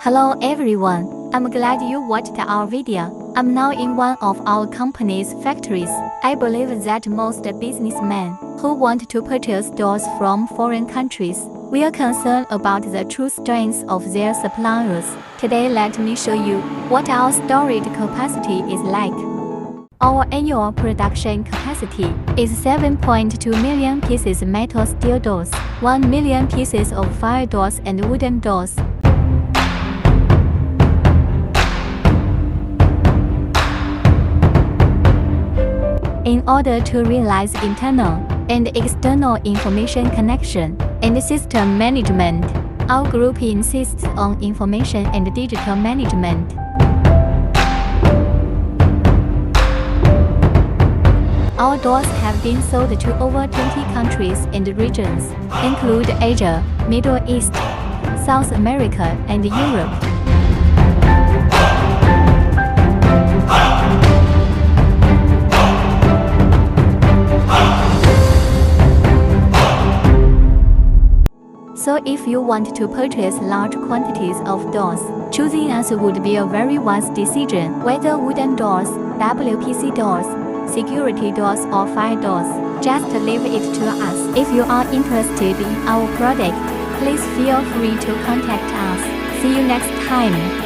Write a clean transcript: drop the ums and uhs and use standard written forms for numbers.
Hello everyone, I'm glad you watched our video. I'm now in one of our company's factories. I believe that most businessmen who want to purchase doors from foreign countries will concern about the true strength of their suppliers. Today let me show you what our storage capacity is like. Our annual production capacity is 7.2 million pieces metal steel doors, 1 million pieces of fire doors and wooden doors. In order to realize internal and external information connection and system management, our group insists on information and digital management. Our doors have been sold to over 20 countries and regions, include Asia, Middle East, South America, and Europe. So if you want to purchase large quantities of doors, choosing us would be a very wise decision. Whether wooden doors, WPC doors, security doors or fire doors, just leave it to us. If you are interested in our product, please feel free to contact us. See you next time.